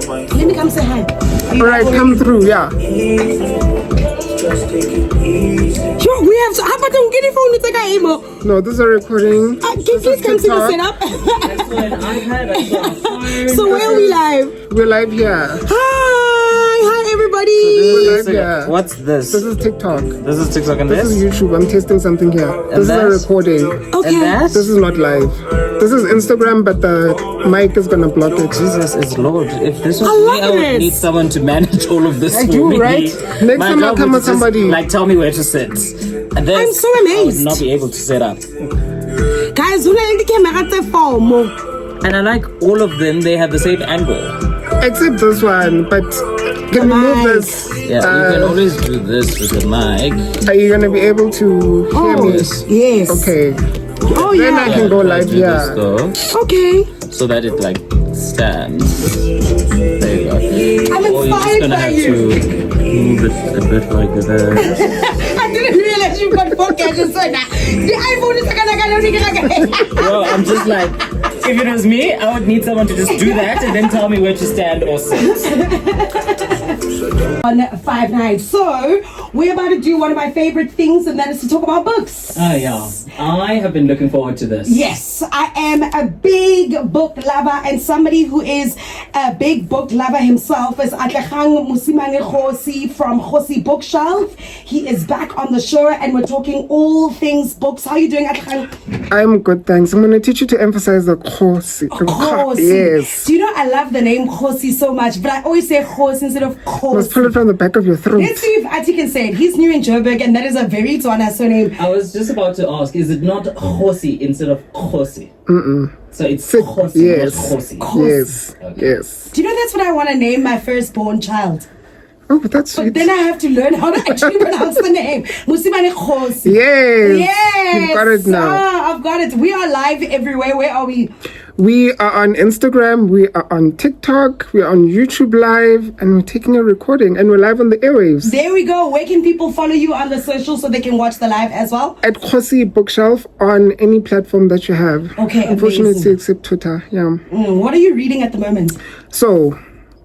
Let me come say hi. Alright, come through, yeah. Yo, we have to. How about them get your phone to take a emo? No, this is a recording. Can you please come see the setup? So where are we live? We're live here. Hi everybody. We're live here. What's this? This is TikTok. This is TikTok and This is YouTube. I'm testing something here. This is a recording. Okay. And that? This is not live. This is Instagram, but the mic is gonna block it. Jesus is Lord. If this was I me, love I would this. need someone to manage all of this I for do, me. right? Next My time I'll job come would with just, somebody. Like, tell me where to sit. And this, I'm so I amazed. would not be able to set up. Guys, who like the camera at form? And I like all of them. They have the same angle. Except this one, but can we move this? Yeah, you can always do this with the mic. Are you gonna be able to hear me? Yes. Okay. Oh Then I yeah. can go live Do this here. though, Okay. so that it like stands. There you go. I'm Or you're just inspired gonna by have you. to move it a bit like that. I didn't realize you got four gadgets so now. The iPhone is gonna Bro, I'm just like, if it was me, I would need someone to just do that and then tell me where to stand or sit. on 5 nights. So we're about to do one of my favorite things, and that is to talk about books. Oh yeah, I have been looking forward to this. Yes, I am a big book lover, and somebody who is a big book lover himself is Atlegang Mosimane from Khosi Bookshelf. He is back on the show, and we're talking all things books. How are you doing, Atlegang? I'm good, thanks. I'm gonna teach you to emphasize the Khosi. Khosi. Yes. Do you know I love the name Khosi so much, but I always say Khosi instead of Let's pull Khosi. it from the back of your throat. Let's see if Ati can say it. He's new in Joburg, and that is a very Tswana surname. I was just about to ask, is it not Khosi instead of Khosi? So it's Sit- Khosi, yes. not Khosi. Yes. Yes. Do you know that's what I want to name my firstborn child? Oh, that's But sweet. then I have to learn how to actually pronounce the name. Mosimane Khosi. Yes. Yes. You've got it now. Ah, I've got it. We are live everywhere. Where are we? We are on Instagram, we are on TikTok, we are on YouTube Live, and we're taking a recording, and we're live on the airwaves. There we go. Where can people follow you on the social so they can watch the live as well? At Khosi Bookshelf on any platform that you have. Okay, Unfortunately, amazing. except Twitter. Yeah. What are you reading at the moment? So,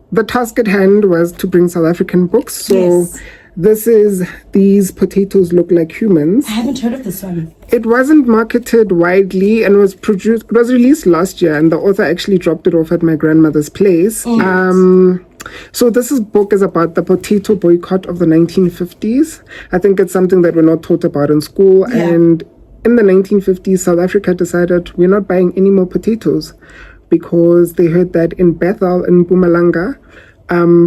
the task at hand was to bring South African books. So, Yes. this is These Potatoes Look Like Humans. I haven't heard of this one. It wasn't marketed widely and was released last year, and the author actually dropped it off at my grandmother's place. So this book is about the potato boycott of the 1950s. I think it's something that we're not taught about in school. Yeah. And in the 1950s, South Africa decided we're not buying any more potatoes because they heard that in Bethel in Mpumalanga,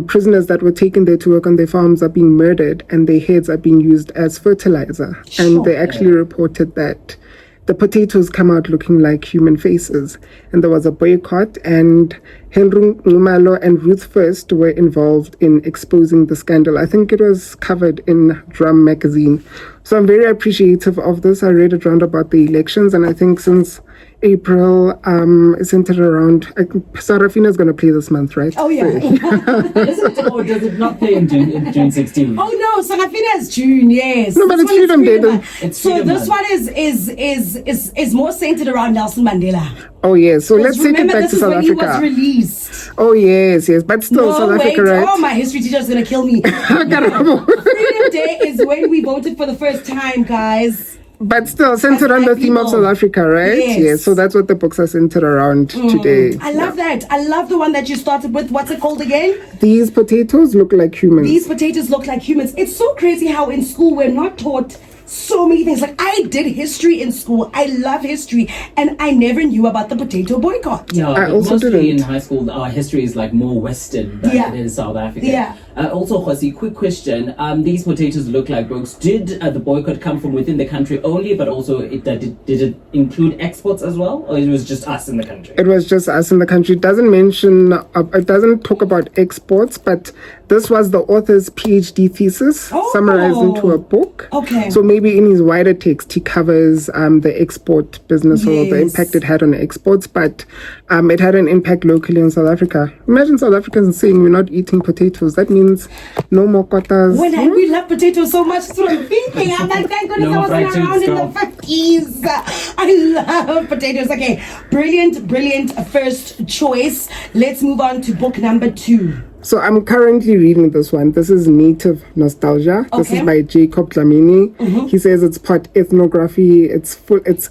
prisoners that were taken there to work on their farms are being murdered and their heads are being used as fertilizer. And they actually reported that the potatoes come out looking like human faces. And there was a boycott, and Henry Ngumalo and Ruth First were involved in exposing the scandal. I think it was covered in Drum magazine. So I'm very appreciative of this. I read it round about the elections, and I think since April is centered around Sarafina is going to play this month, right? Oh, yeah. Is it, or does it not play in June 16? Oh no, Sarafina is June, yes. No, but This it's one is Freedom Day, though. It's So Freedom this Month. one is more centered around Nelson Mandela. Oh, yes. So let's take it Remember, back this to is South when he was Africa. released. Oh, yes, yes. But still, South Africa, right? Oh, my history teacher is gonna kill me. Karabo. Freedom Day is when we voted for the first time, guys. But still, centered on the theme of people. South Africa, right? Yes. So that's what the books are centered around today. I love that. I love the one that you started with. What's it called again? These potatoes look like humans. These potatoes look like humans. It's so crazy how in school we're not taught so many things. Like, I did history in school. I love history, and I never knew about the potato boycott. Yeah, I also mostly didn't. in high school, our history is like more Western than Yeah. it is South African. Yeah. Also, Khosi, quick question. These potatoes look like books. Did the boycott come from within the country only, but also did it include exports as well, or it was just us in the country? It was just us in the country. It doesn't mention, it doesn't talk about exports, but this was the author's PhD thesis Oh. summarized into a book. Okay. So maybe in his wider text, he covers the export business or the impact it had on exports, but it had an impact locally in South Africa. Imagine South Africans saying we're not eating potatoes. That means no more quotas. When we love potatoes so much, so I'm thinking, I'm like, thank goodness I wasn't around in the 50s. I love potatoes. Okay, brilliant first choice. Let's move on to book number 2. So I'm currently reading this one. This is Native Nostalgia. This is by Jacob Dlamini. He says it's part ethnography, it's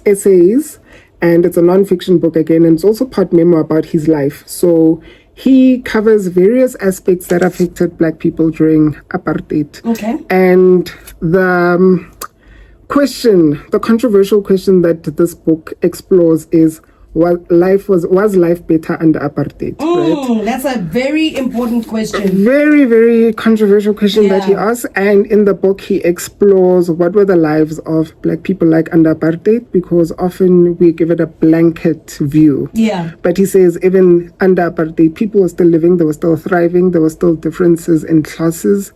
essays, and it's a non-fiction book again, and it's also part memoir about his life. So he covers various aspects that affected Black people during apartheid. And the controversial question that this book explores is, was life better under apartheid? Right? That's a very important question. Very, very controversial question that he asks. And in the book, he explores what were the lives of Black people like under apartheid, because often we give it a blanket view. But he says even under apartheid, people were still living, they were still thriving, there were still differences in classes.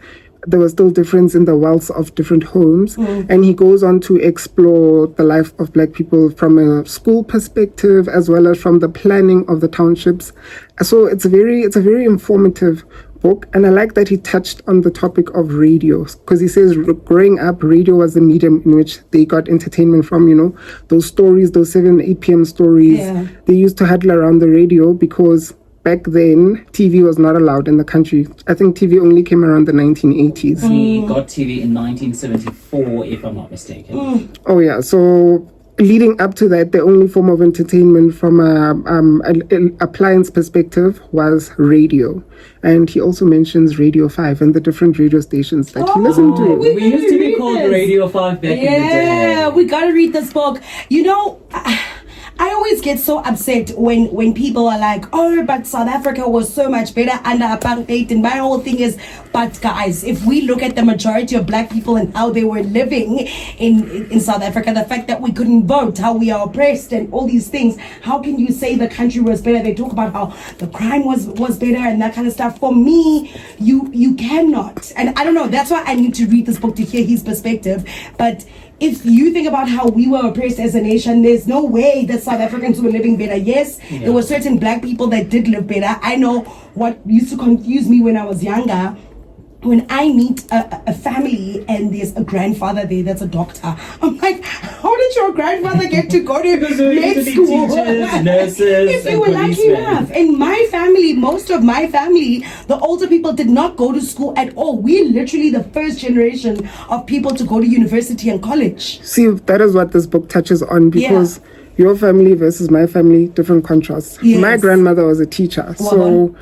There was still difference in the wealth of different homes. And he goes on to explore the life of Black people from a school perspective, as well as from the planning of the townships. So it's a very informative book. And I like that he touched on the topic of radio, because he says growing up, radio was the medium in which they got entertainment from, those stories, those 7, 8 p.m. stories. They used to huddle around the radio because back then, TV was not allowed in the country. I think TV only came around the 1980s. We got TV in 1974, if I'm not mistaken. Oh, yeah. So leading up to that, the only form of entertainment from an appliance perspective was radio. And he also mentions Radio 5 and the different radio stations that he listened to. We used to be called Radio 5 back in the day. Yeah, we got to read this book. I always get so upset when people are like, oh, but South Africa was so much better under apartheid. And my whole thing is, but guys, if we look at the majority of Black people and how they were living in South Africa, the fact that we couldn't vote, how we are oppressed and all these things, how can you say the country was better? They talk about how the crime was better and that kind of stuff. For me, you cannot. And I don't know, that's why I need to read this book to hear his perspective. But if you think about how we were oppressed as a nation, there's no way that South Africans were living better. Yes, there were certain Black people that did live better. I know what used to confuse me when I was younger. When I meet a family and there's a grandfather there that's a doctor, I'm like, how did your grandfather get to go to med school? Teachers, nurses, if you were lucky enough. In my family, most of my family, the older people did not go to school at all. We're literally the first generation of people to go to university and college. See, that is what this book touches on, because your family versus my family, different contrasts. My grandmother was a teacher, so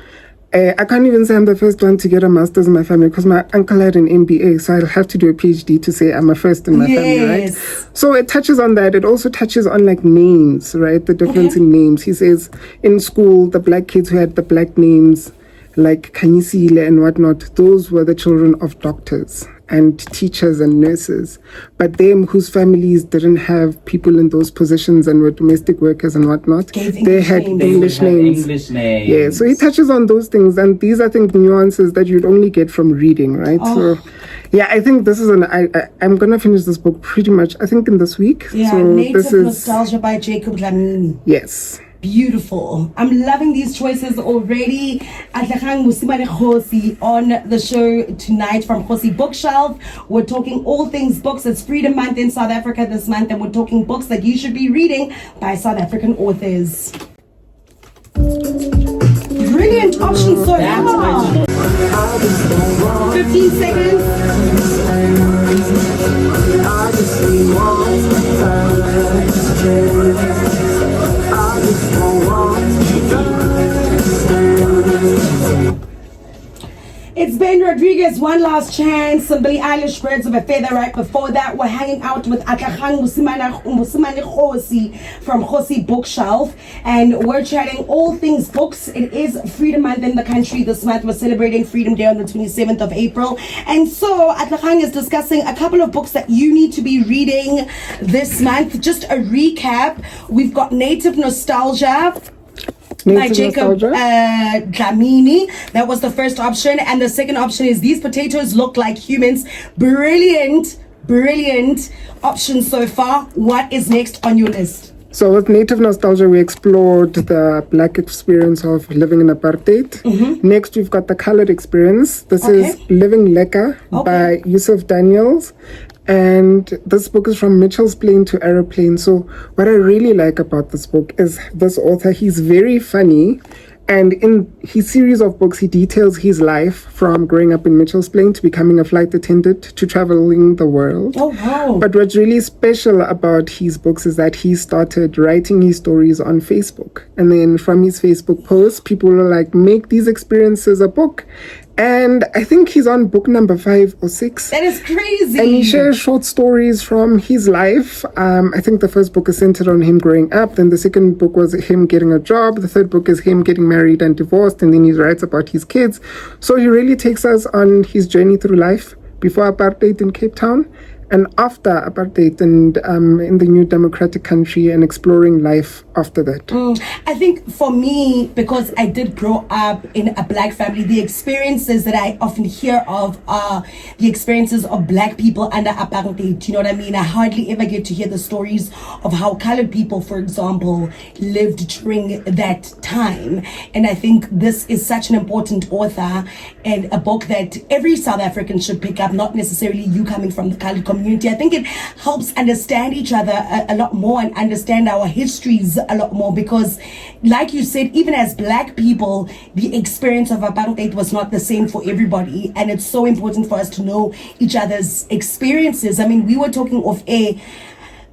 I can't even say I'm the first one to get a master's in my family, because my uncle had an MBA, so I'll have to do a PhD to say I'm a first in my family, right? So it touches on that. It also touches on like names, right? The difference in names. He says in school, the Black kids who had the Black names, like Kanyisile and whatnot, those were the children of doctors and teachers and nurses. But them whose families didn't have people in those positions and were domestic workers and whatnot, they had English names. Yeah, so he touches on those things, and these are, I think, nuances that you'd only get from reading, right? So yeah, I think this is I'm gonna finish this book pretty much, I think, in this week. So Native Nostalgia by Jacob Dlamini. Yes. Beautiful. I'm loving these choices already. Atlegang Musimane Khosi on the show tonight from Khosi Bookshelf. We're talking all things books. It's Freedom Month in South Africa this month, and we're talking books that you should be reading by South African authors. Brilliant option so far. 15 seconds. It's Ben Rodriguez, One Last Chance, some Billie Eilish, Birds of a Feather. Right before that, we're hanging out with Atlegang Musimane Khosi from Khosi Bookshelf, and we're chatting all things books. It is Freedom Month in the country this month. We're celebrating Freedom Day on the 27th of April, and so Atlegang is discussing a couple of books that you need to be reading this month. Just a recap: we've got Native Nostalgia by Jacob Dlamini. That was the first option, and the second option is These Potatoes Look Like Humans. Brilliant brilliant options so far. What is next on your list? So with Native Nostalgia, we explored the Black experience of living in apartheid. Next, we've got the colored experience. This is Living Lekka by Yusuf Daniels. And this book is from Mitchell's Plane to Aeroplane. So what I really like about this book is this author, he's very funny. And in his series of books, he details his life from growing up in Mitchell's Plain to becoming a flight attendant to traveling the world. Oh, wow. But what's really special about his books is that he started writing his stories on Facebook. And then from his Facebook posts, people were like, make these experiences a book. And I think he's on book number 5 or 6. That is crazy. And he shares short stories from his life. I think the first book is centered on him growing up. Then the second book was him getting a job. The third book is him getting married and divorced. And then he writes about his kids. So he really takes us on his journey through life before apartheid in Cape Town and after apartheid and in the new democratic country and exploring life after that. I think for me, because I did grow up in a Black family, the experiences that I often hear of are the experiences of Black people under apartheid. You know what I mean? I hardly ever get to hear the stories of how colored people, for example, lived during that time. And I think this is such an important author and a book that every South African should pick up, not necessarily you coming from the colored community. I think it helps understand each other a lot more and understand our histories a lot more, because like you said, even as Black people, the experience of apartheid was not the same for everybody, and it's so important for us to know each other's experiences. I mean, we were talking off air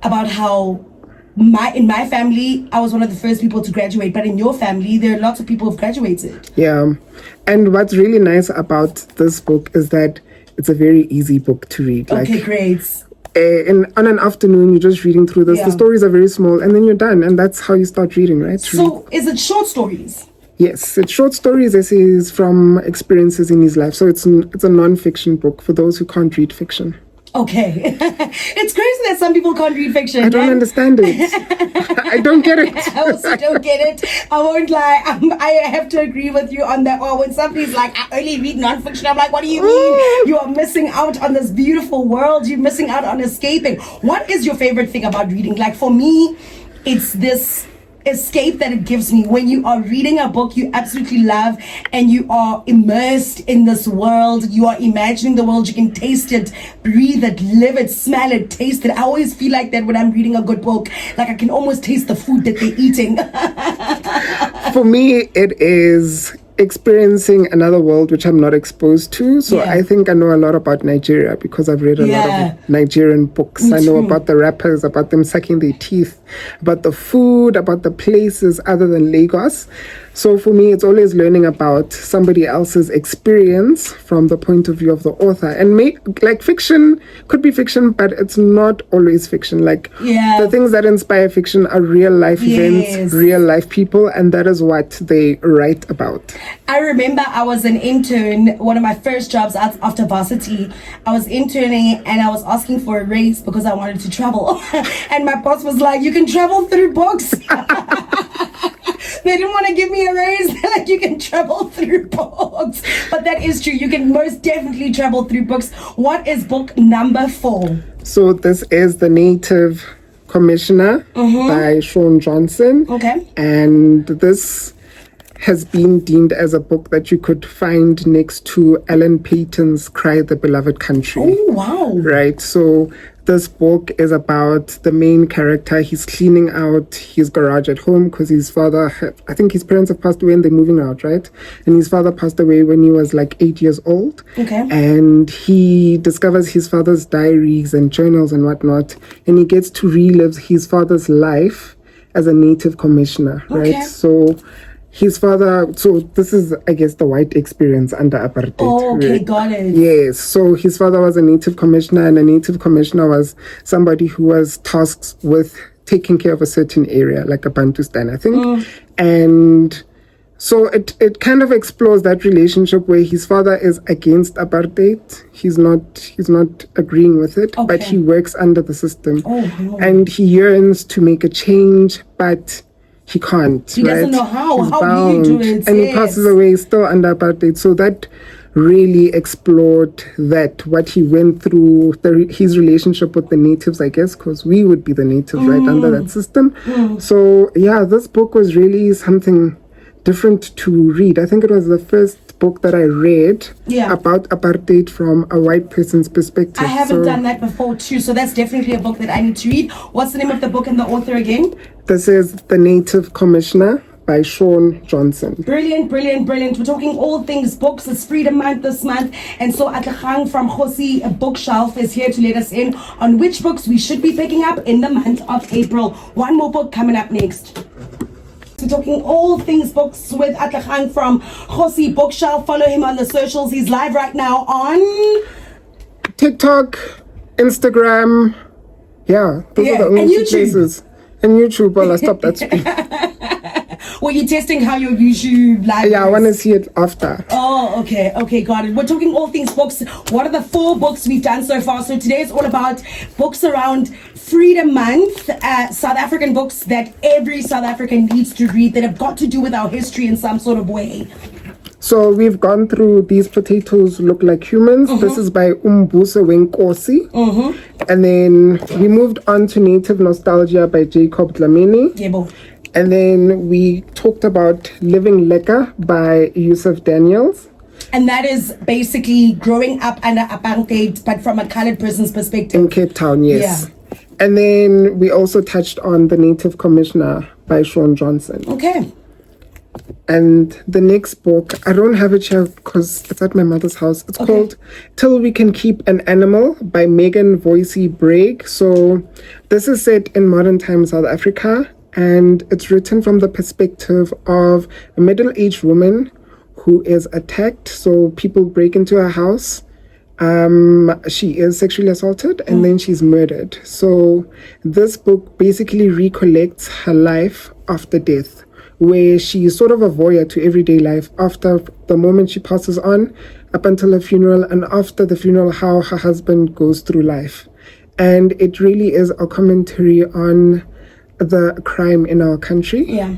about how in my family, I was one of the first people to graduate, but in your family, there are lots of people who've graduated. Yeah. And what's really nice about this book is that it's a very easy book to read. Okay, great. On an afternoon, you're just reading through this. The stories are very small, and then you're done. And that's how you start reading, right? So, is it short stories? Yes, it's short stories, essays from experiences in his life. So it's a non-fiction book for those who can't read fiction. Okay. It's crazy that some people can't read fiction. I don't understand it. I don't get it. I also don't get it. I won't lie. I have to agree with you on that. Or when somebody's like, I only read nonfiction, I'm like, what do you mean? You are missing out on this beautiful world. You're missing out on escaping. What is your favorite thing about reading? Like for me, it's this escape that it gives me. When you are reading a book you absolutely love and you are immersed in this world, you are imagining the world, you can taste it, breathe it, live it, smell it, taste it. I always feel like that when I'm reading a good book, like I can almost taste the food that they're eating. For me, it is experiencing another world which I'm not exposed to. So I think I know a lot about Nigeria because I've read a lot of Nigerian books. I know about the rappers, about them sucking their teeth, about the food, about the places other than Lagos. So for me, it's always learning about somebody else's experience from the point of view of the author. And like fiction could be fiction, but it's not always fiction. Like the things that inspire fiction are real life events, real life people, and that is what they write about. I remember I was an intern, one of my first jobs after varsity. I was interning and I was asking for a raise because I wanted to travel. And my boss was like, you can travel through books. They didn't want to give me a raise. They're like, you can travel through books. But that is true. You can most definitely travel through books. What is book number 4? So this is The Native Commissioner by Shaun Johnson. Okay. And this has been deemed as a book that you could find next to Ellen Payton's Cry the Beloved Country. Oh, wow. Right. So this book is about the main character. He's cleaning out his garage at home because his father, I think his parents have passed away and they're moving out, right? And his father passed away when he was like 8 years old. Okay. And he discovers his father's diaries and journals and whatnot. And he gets to relive his father's life as a native commissioner, right? So his father, so this is, I guess, the white experience under apartheid. Oh, okay, right? got it. Yes, so his father was a native commissioner, and a native commissioner was somebody who was tasked with taking care of a certain area, like a Bantustan, I think. And so it kind of explores that relationship where his father is against apartheid. He's not agreeing with it, but he works under the system. And he yearns to make a change, but he can't. He doesn't know how. He's How bound, do you do it? and he Yes. passes away still under apartheid. So that really explored what he went through, his relationship with the natives, I guess, because we would be the natives right under that system. So yeah, this book was really something different to read. I think it was the first book that I read about apartheid from a white person's perspective. I haven't done that before too, so that's definitely a book that I need to read. What's the name of the book and the author again? This is The Native Commissioner by Shaun Johnson. Brilliant, brilliant, brilliant. We're talking all things books. It's Freedom Month this month. And so Atlechang from Voysey Bookshelf is here to let us in on which books we should be picking up in the month of April. One more book coming up next. We're talking all things books with Atlechang from Voysey Bookshelf. Follow him on the socials. He's live right now on TikTok, Instagram. Yeah, those are the only and two YouTube. places. And YouTube. Well, I stopped that speak. Well, you're testing how your YouTube live Yeah, I is. want to see it after. Oh, okay, got it. We're talking all things books. What are the 4 books we've done so far? So today is all about books around Freedom Month, South African books that every South African needs to read that have got to do with our history in some sort of way. So we've gone through These Potatoes Look Like Humans. This is by uMbuso Wenkosi. And then we moved on to Native Nostalgia by Jacob Dlamini. Yebo. And then we talked about Living Lekka by Yusuf Daniels. And that is basically growing up under apartheid, but from a colored person's perspective. In Cape Town, yes. And then we also touched on The Native Commissioner by Shaun Johnson. Okay. And the next book, I don't have it here because it's at my mother's house. It's called Till We Can Keep an Animal by Voysey-Braig. So this is set in modern time South Africa, and it's written from the perspective of a middle-aged woman who is attacked. So people break into her house. She is sexually assaulted and then she's murdered. So this book basically recollects her life after death, where she is sort of a voyeur to everyday life after the moment she passes on, up until her funeral, and after the funeral, how her husband goes through life. And it really is a commentary on the crime in our country. Yeah.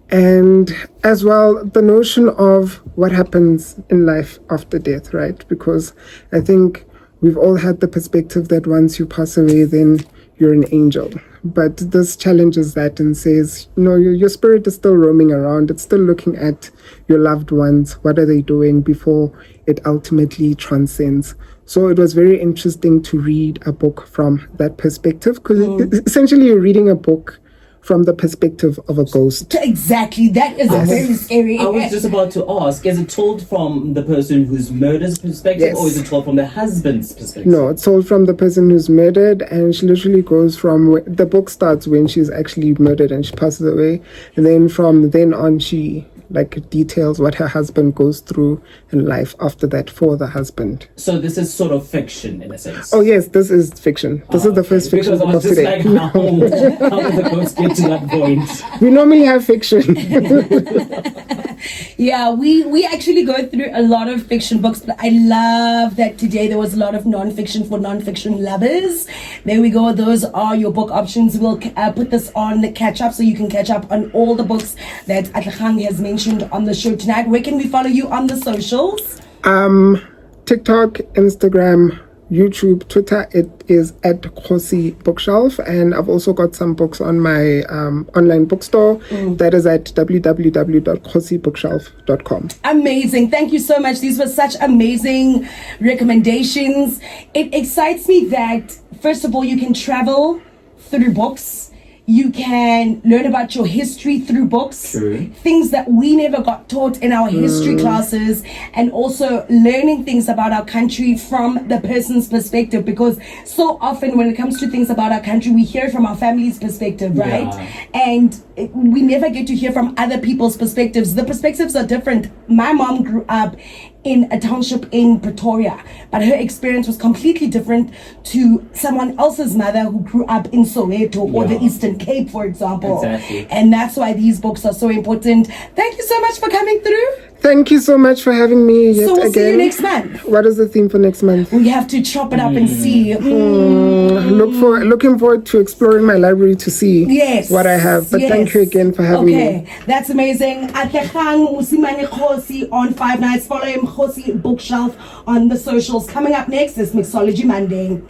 And as well, the notion of what happens in life after death, right? Because I think we've all had the perspective that once you pass away, then you're an angel. But this challenges that and says, no, your spirit is still roaming around. It's still looking at your loved ones. What are they doing before it ultimately transcends? So it was very interesting to read a book from that perspective, because essentially you're reading a book from the perspective of a ghost. Exactly. That is very scary. I was just about to ask, is it told from the person who's murdered's perspective, Yes. or is it told from the husband's perspective? No, it's told from the person who's murdered, and she literally goes from the book starts when she's actually murdered and she passes away, and then from then on she details what her husband goes through in life after that for the husband. So this is sort of fiction in a sense. Oh yes, this is fiction. This is the first fiction Because I book was of just today. like, how did the ghost get to that point? We normally have fiction. Yeah, we actually go through a lot of fiction books, but I love that today there was a lot of non-fiction for non-fiction lovers. There we go. Those are your book options. We'll put this on the catch up so you can catch up on all the books that Atlechang has mentioned on the show tonight. Where can we follow you on the socials? TikTok, Instagram, YouTube, Twitter, it is at Voysey Bookshelf, and I've also got some books on my online bookstore. That is at www.vosseybookshelf.com. Amazing. Thank you so much. These were such amazing recommendations. It excites me that, first of all, you can travel through books. You can learn about your history through books. True. Things that we never got taught in our history classes, and also learning things about our country from the person's perspective, because so often when it comes to things about our country, we hear from our family's perspective, right? Yeah. And we never get to hear from other people's perspectives. The perspectives are different. My mom grew up in a township in Pretoria, but her experience was completely different to someone else's mother who grew up in Soweto or the Eastern Cape, for example. Exactly. And that's why these books are so important. Thank you so much for coming through. Thank you so much for having me yet So we'll again. see you next month. What is the theme for next month? We have to chop it up and see. Looking forward to exploring my library to see Yes. what I have. But thank you again for having me. Okay, that's amazing. Atlegang Mosimane Khosi on 5 Nights. Follow him, Khosi Bookshelf, on the socials. Coming up next is Mixology Monday.